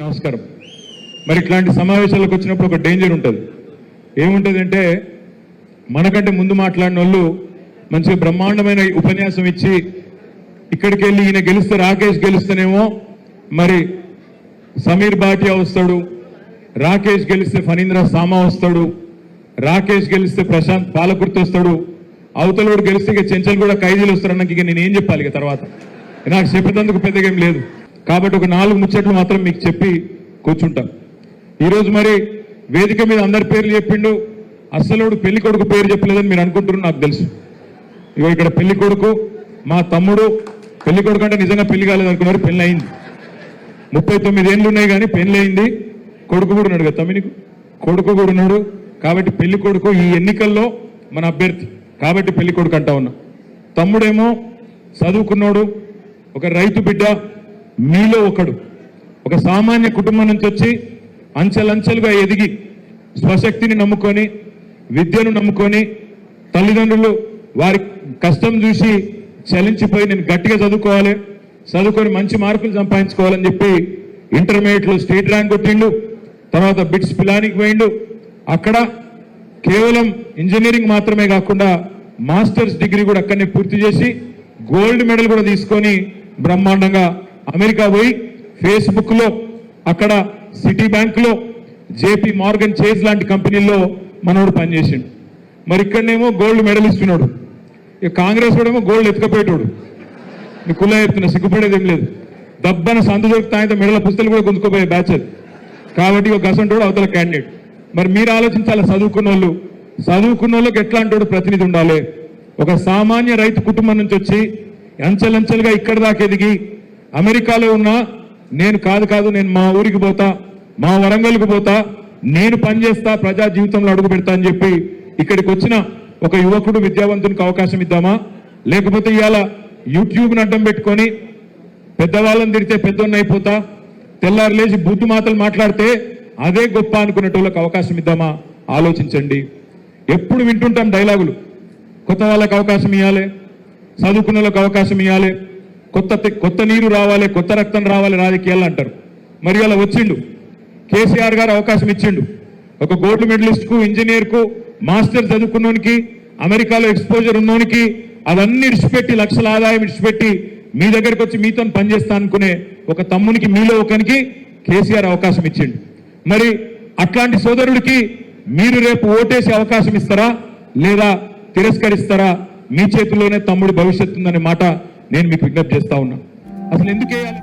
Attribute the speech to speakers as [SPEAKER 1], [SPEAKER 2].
[SPEAKER 1] నమస్కారం. మరి ఇట్లాంటి సమావేశాలకు వచ్చినప్పుడు ఒక డేంజర్ ఉంటుంది. ఏముంటుంది అంటే, మనకంటే ముందు మాట్లాడిన వాళ్ళు మంచిగా బ్రహ్మాండమైన ఉపన్యాసం ఇచ్చి ఇక్కడికి వెళ్ళి ఈయన గెలిస్తే రాకేష్ గెలుస్తేనేమో మరి సమీర్ భాటియా వస్తాడు, రాకేష్ గెలిస్తే ఫణీంద్ర సామా వస్తాడు, రాకేష్ గెలిస్తే ప్రశాంత్ పాలకుర్తి వస్తాడు, అవతలోడు గెలిస్తే ఇక చెంచల్ కూడా ఖైదీలు వస్తారు. నాకు ఇక నేనేం చెప్పాలి ఇక తర్వాత? నాకు చెప్పేందుకు పెద్దగా ఏం లేదు. కాబట్టి ఒక 4 ముచ్చట్లు మాత్రం మీకు చెప్పి కూర్చుంటాం. ఈరోజు మరి వేదిక మీద అందరి పేర్లు చెప్పిండు, అస్సలోడు పెళ్లి కొడుకు పేరు చెప్పలేదని మీరు అనుకుంటున్నారు, నాకు తెలుసు. ఇగో ఇక్కడ పెళ్లి కొడుకు మా తమ్ముడు. పెళ్లి కొడుకు అంటే నిజంగా పెళ్లి కాలేదు అనుకున్నారు, పెళ్లి అయింది. 39 ఏళ్ళు ఉన్నాయి కానీ పెళ్లి అయింది. కొడుకు కూడా ఉన్నాడు కదా తమ్మినికి, కొడుకు కూడా ఉన్నాడు. కాబట్టి పెళ్లి కొడుకు ఈ ఎన్నికల్లో మన అభ్యర్థి, కాబట్టి పెళ్లి కొడుకు అంటా ఉన్నా. తమ్ముడేమో చదువుకున్నాడు, ఒక రైతు బిడ్డ, మీలో ఒకడు. ఒక సామాన్య కుటుంబం నుంచి వచ్చి అంచెలంచెలుగా ఎదిగి స్వశక్తిని నమ్ముకొని, విద్యను నమ్ముకొని, తల్లిదండ్రులు వారి కష్టం చూసి చలించిపోయి నేను గట్టిగా చదువుకోవాలి, చదువుకొని మంచి మార్కులు సంపాదించుకోవాలని చెప్పి ఇంటర్మీడియట్లో స్టేట్ ర్యాంక్ కొట్టిండు. తర్వాత బిట్స్ పిలానికి పోయిండు. అక్కడ కేవలం ఇంజనీరింగ్ మాత్రమే కాకుండా మాస్టర్స్ డిగ్రీ కూడా అక్కడనే పూర్తి చేసి గోల్డ్ మెడల్ కూడా తీసుకొని బ్రహ్మాండంగా అమెరికా పోయి ఫేస్బుక్లో, అక్కడ సిటీ బ్యాంకులో, జేపీ మార్గన్ చేజ్ లాంటి కంపెనీల్లో మనోడు పనిచేసిండు. మరి ఇక్కడనేమో గోల్డ్ మెడల్ ఇస్తున్నాడు. ఇక కాంగ్రెస్ వాడేమో గోల్డ్ ఎత్తుకపోయేటోడు. నీ కుల్ల ఎత్తున సిగ్గుపడేది ఏం లేదు. దబ్బన సందు దొరుకుతాయంత మెడల పుస్తకాలు కూడా గుంజుకోపోయే బ్యాచ్ అది. కాబట్టి ఒక గసంటోడు అవతల క్యాండిడేట్. మరి మీరు ఆలోచించాలి, చదువుకున్న వాళ్ళకి ఎట్లాంటి ప్రతినిధి ఉండాలి? ఒక సామాన్య రైతు కుటుంబం నుంచి వచ్చి అంచెలంచెలుగా ఇక్కడ దాకా ఎదిగి అమెరికాలో ఉన్నా నేను నేను మా ఊరికి పోతా, మా వరంగల్కి పోతా, నేను పనిచేస్తా, ప్రజా జీవితంలో అడుగు పెడతా అని చెప్పి ఇక్కడికి వచ్చిన ఒక యువకుడు, విద్యావంతునికి అవకాశం ఇద్దామా? లేకపోతే ఇవాళ యూట్యూబ్ని అడ్డం పెట్టుకొని పెద్దవాళ్ళని తిడితే పెద్దోన్ని అయిపోతా, తెల్లారు లేచి బుద్ధి మాటలు మాట్లాడితే అదే గొప్ప అనుకునేటోళ్ళకి అవకాశం ఇద్దామా? ఆలోచించండి. ఎప్పుడు వింటుంటాం డైలాగులు, కొత్త వాళ్ళకి అవకాశం ఇవ్వాలి, చదువుకున్న వాళ్ళకి అవకాశం ఇవ్వాలి, కొత్త నీరు రావాలి, కొత్త రక్తం రావాలి రాజకీయాలు అంటారు. మరి అలా వచ్చిండు కేసీఆర్ గారు, అవకాశం ఇచ్చిండు. ఒక గోల్డ్ మెడలిస్ట్కు, ఇంజనీర్కు, మాస్టర్ చదువుకున్నోనికి, అమెరికాలో ఎక్స్పోజర్ ఉన్నోనికి అవన్నీ ఇడిచిపెట్టి, లక్షల ఆదాయం ఇడిచిపెట్టి మీ దగ్గరికి వచ్చి మీతో పనిచేస్తా అనుకునే ఒక తమ్మునికి, మీలో ఒకనికి కేసీఆర్ అవకాశం ఇచ్చిండు. మరి అట్లాంటి సోదరుడికి మీరు రేపు ఓటేసి అవకాశం ఇస్తారా లేదా తిరస్కరిస్తారా? మీ చేతుల్లోనే తమ్ముడి భవిష్యత్తు ఉందనే మాట నేను మీకు విజ్ఞప్తి చేస్తా ఉన్నా. అసలు ఎందుకు వేయాలి?